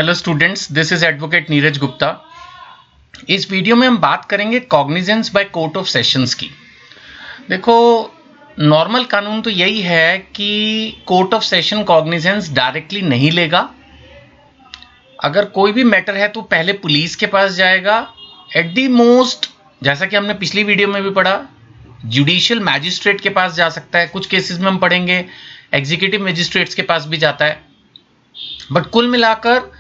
Hello students, this is advocate Neeraj Gupta. इस video में हम बात करेंगे cognizance by court of sessions की। देखो, नॉर्मल कानून तो यही है कि court of session cognizance directly नहीं लेगा। अगर कोई भी मैटर है तो पहले पुलिस के पास जाएगा। एट दी मोस्ट, जैसा कि हमने पिछली वीडियो में भी पढ़ा, जुडिशियल मैजिस्ट्रेट के पास जा सकता है। कुछ केसेस में हम पढ़ेंगे एग्जीक्यूटिव मैजिस्ट्रेट्स के पास भी जाता है। बट कुल मिलाकर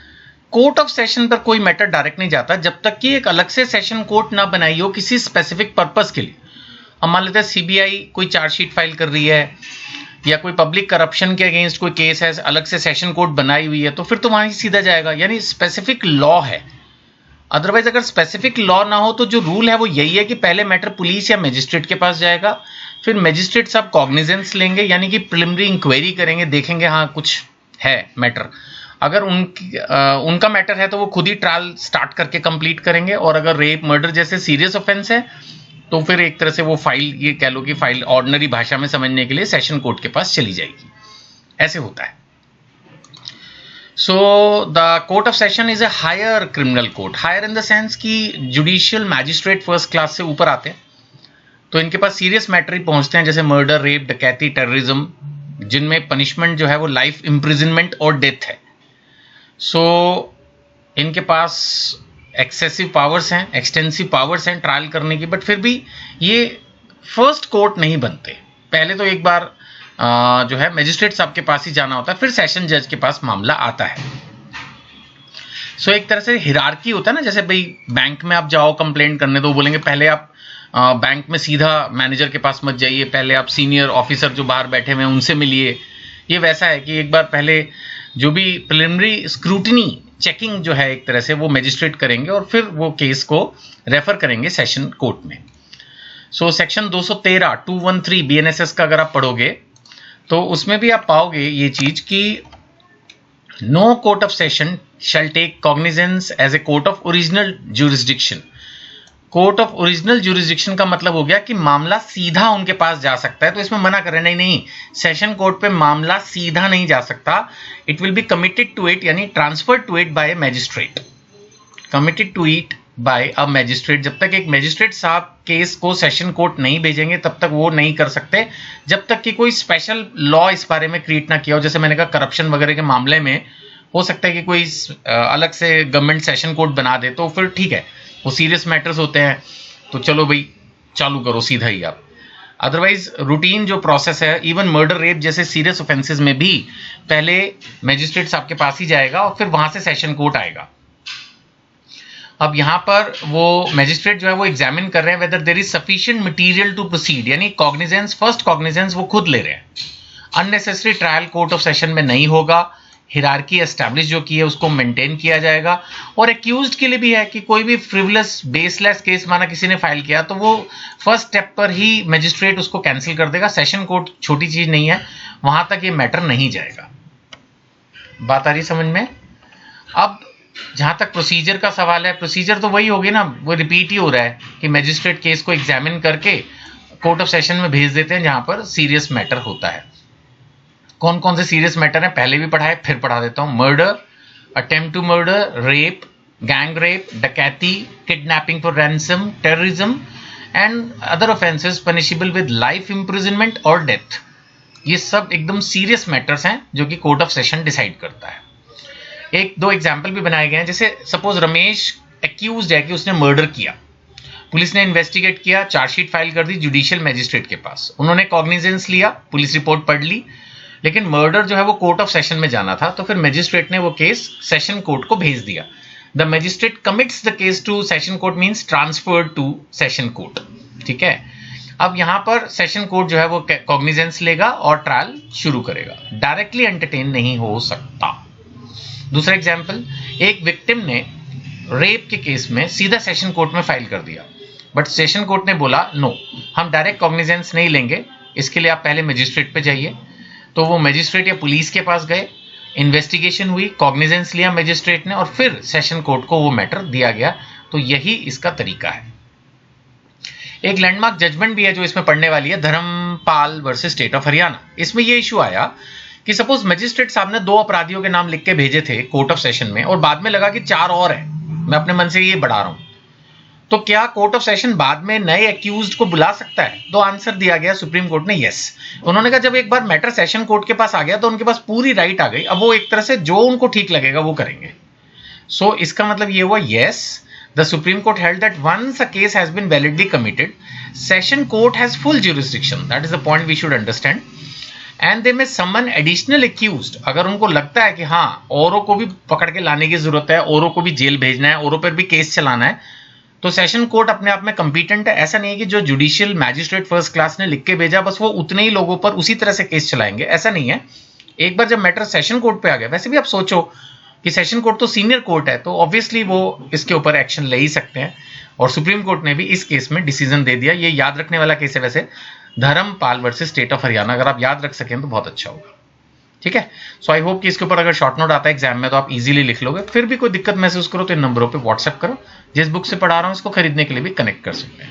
कोर्ट ऑफ सेशन पर कोई मैटर डायरेक्ट नहीं जाता जब तक कि एक अलग से सेशन कोर्ट ना बनाई हो किसी स्पेसिफिक पर्पस के लिए। हम मान लेते हैं सीबीआई कोई चार्जशीट फाइल कर रही है या कोई पब्लिक करप्शन के अगेंस्ट कोई केस है, अलग से सेशन कोर्ट बनाई हुई है, तो फिर तो वहां ही सीधा जाएगा, यानी स्पेसिफिक लॉ है। अदरवाइज अगर स्पेसिफिक लॉ ना हो तो जो रूल है वो यही है कि पहले मैटर पुलिस या मजिस्ट्रेट के पास जाएगा, फिर मजिस्ट्रेट साहब कॉग्निजेंस लेंगे, यानी कि प्रिलिमिनरी इंक्वायरी करेंगे, देखेंगे हाँ कुछ है मैटर। अगर उनका मैटर है तो वो खुद ही ट्रायल स्टार्ट करके कंप्लीट करेंगे, और अगर रेप मर्डर जैसे सीरियस ऑफेंस है तो फिर एक तरह से वो फाइल, ये कह लो कि फाइल ऑर्डिनरी भाषा में समझने के लिए सेशन कोर्ट के पास चली जाएगी। ऐसे होता है। So the court of session is a higher criminal court. Higher in the sense कि जुडिशियल मैजिस्ट्रेट फर्स्ट क्लास से ऊपर आते हैं, तो इनके पास सीरियस मैटर ही पहुंचते हैं, जैसे मर्डर, रेप, डकैती, टेररिज्म, जिनमें पनिशमेंट जो है वो लाइफ इम्प्रिजनमेंट और डेथ है। सो इनके पास एक्सेसिव पावर्स हैं, एक्सटेंसिव पावर्स हैं ट्रायल करने की, बट फिर भी ये फर्स्ट कोर्ट नहीं बनते। पहले तो एक बार जो है मजिस्ट्रेट साहब के पास ही जाना होता है, फिर सेशन जज के पास मामला आता है। सो एक तरह से हिरार्की होता है ना, जैसे भाई बैंक में आप जाओ कंप्लेंट करने, तो बोलेंगे पहले आप बैंक में सीधा मैनेजर के पास मत जाइए, पहले आप सीनियर ऑफिसर जो बाहर बैठे हुए हैं उनसे मिलिए। ये वैसा है कि एक बार पहले जो भी प्रिलिमिनरी स्क्रूटनी चेकिंग जो है एक तरह से वो मजिस्ट्रेट करेंगे और फिर वो केस को रेफर करेंगे सेशन कोर्ट में। सो सेक्शन 213 बीएनएसएस का अगर आप पढ़ोगे तो उसमें भी आप पाओगे ये चीज कि no court of session shall take cognizance as a court of original jurisdiction. Court of original jurisdiction का मतलब हो गया कि मामला सीधा उनके पास जा सकता है, तो इसमें मना कर रहे नहीं, सेशन कोर्ट पे मामला सीधा नहीं जा सकता। It will be committed to it, यानी transferred to it by a magistrate. Committed to it by a magistrate. जब तक एक मैजिस्ट्रेट साहब केस को सेशन कोर्ट नहीं भेजेंगे तब तक वो नहीं कर सकते, जब तक कि कोई स्पेशल लॉ इस बारे में क्रिएट ना किया हो। जैसे मैंने कहा, करप्शन वगैरह के मामले में हो सकता है कि कोई अलग से गवर्नमेंट सेशन कोर्ट बना दे, तो फिर ठीक है, वो सीरियस मैटर्स होते हैं तो चलो भाई चालू करो सीधा ही आप। अदरवाइज रूटीन जो प्रोसेस है, इवन मर्डर, रेप जैसे सीरियस ऑफेंसेस में भी पहले मैजिस्ट्रेट साहब के पास ही जाएगा और फिर वहां से सेशन कोर्ट आएगा। अब यहां पर वो मैजिस्ट्रेट जो है वो एग्जामिन कर रहे हैं whether there is sufficient material to proceed, यानी कॉग्निजेंस, फर्स्ट कॉग्निजेंस वो खुद ले रहे हैं। Unnecessary trial court of session में नहीं होगा। हिरार्की एस्टैब्लिश जो की है उसको मेंटेन किया जाएगा। और एक्यूज्ड के लिए भी है कि कोई भी फ्रिवलेस, बेसलेस केस माना किसी ने फाइल किया तो वो फर्स्ट स्टेप पर ही मैजिस्ट्रेट उसको कैंसिल कर देगा। सेशन कोर्ट छोटी चीज नहीं है, वहां तक ये मैटर नहीं जाएगा। बात आ रही समझ में? अब जहां तक प्रोसीजर का सवाल है, प्रोसीजर तो वही होगी ना, वो रिपीट ही हो रहा है कि मैजिस्ट्रेट केस को एग्जामिन करके कोर्ट ऑफ सेशन में भेज देते हैं जहां पर सीरियस मैटर होता है। कौन कौन से सीरियस मैटर हैं पहले भी पढ़ाए, फिर पढ़ा देता हूं। Murder, attempt to murder, rape, gang rape, डकैती, kidnapping for ransom, terrorism and other offences punishable with life imprisonment or death. ये सब एकदम सीरियस मैटर्स हैं जो कि कोर्ट ऑफ सेशन डिसाइड करता है। एक दो एग्जाम्पल भी बनाए गए हैं, जैसे सपोज रमेश एक्यूज्ड है कि उसने मर्डर किया, पुलिस ने इन्वेस्टिगेट किया, चार्जशीट फाइल कर दी जुडिशियल मैजिस्ट्रेट के पास, उन्होंने कॉग्निजेंस लिया, पुलिस रिपोर्ट पढ़ ली, लेकिन मर्डर जो है वो कोर्ट ऑफ सेशन में जाना था, तो फिर मैजिस्ट्रेट ने वो केस सेशन कोर्ट को भेज दिया। The magistrate commits the case to session court means transferred to session court. ठीक है, अब यहां पर सेशन कोर्ट जो है वो कॉग्निजेंस लेगा और ट्रायल शुरू करेगा, डायरेक्टली एंटरटेन नहीं हो सकता। दूसरा एग्जाम्पल, एक विक्टिम ने रेप के केस में सीधा सेशन कोर्ट में फाइल कर दिया, बट सेशन कोर्ट ने बोला नो, हम डायरेक्ट कॉग्निजेंस नहीं लेंगे, इसके लिए आप पहले मैजिस्ट्रेट पे जाइए। तो वो मैजिस्ट्रेट या पुलिस के पास गए, इन्वेस्टिगेशन हुई, कॉग्निजेंस लिया मैजिस्ट्रेट ने और फिर सेशन कोर्ट को वो मैटर दिया गया। तो यही इसका तरीका है। एक लैंडमार्क जजमेंट भी है जो इसमें पढ़ने वाली है, Dharampal versus state of Haryana. इसमें ये इशू आया कि सपोज मजिस्ट्रेट साहब ने 2 अपराधियों के नाम लिख के भेजे थे कोर्ट ऑफ सेशन में और बाद में लगा कि 4 और है, मैं अपने मन से ये बढ़ा रहा हूं, तो क्या कोर्ट ऑफ सेशन बाद में नए एक्यूज्ड को बुला सकता है? तो आंसर दिया गया सुप्रीम कोर्ट ने यस। उन्होंने कहा जब एक बार मैटर सेशन कोर्ट के पास आ गया तो उनके पास पूरी राइट आ गई, अब वो एक तरह से जो उनको ठीक लगेगा वो करेंगे। सो इसका मतलब ये हुआ yes, the supreme court held that once a case has been validly committed, session court has full jurisdiction, that is the point we should understand, and they may summon additional accused. अगर उनको लगता है कि हाँ औरों को भी पकड़ के लाने की जरूरत है, औरों को भी जेल भेजना है, औरों पर भी केस चलाना है, तो सेशन कोर्ट अपने आप में कंपिटेंट है। ऐसा नहीं है कि जो जुडिशियल मैजिस्ट्रेट फर्स्ट क्लास ने लिख के भेजा बस वो उतने ही लोगों पर उसी तरह से केस चलाएंगे, ऐसा नहीं है। एक बार जब मैटर सेशन कोर्ट पे आ गया, वैसे भी आप सोचो कि सेशन कोर्ट तो सीनियर कोर्ट है, तो ऑब्वियसली वो इसके ऊपर एक्शन ले ही सकते हैं, और सुप्रीम कोर्ट ने भी इस केस में डिसीजन दे दिया। ये याद रखने वाला केस है वैसे, Dharampal versus state of Haryana, अगर आप याद रख सकें तो बहुत अच्छा होगा। ठीक है, सो आई होप कि इसके ऊपर अगर शॉर्ट नोट आता है एग्जाम में तो आप इजीली लिख लोगे। फिर भी कोई दिक्कत महसूस करो तो इन नंबरों पे व्हाट्सएप करो। जिस बुक से पढ़ा रहा हूं इसको खरीदने के लिए भी कनेक्ट कर सकते हैं।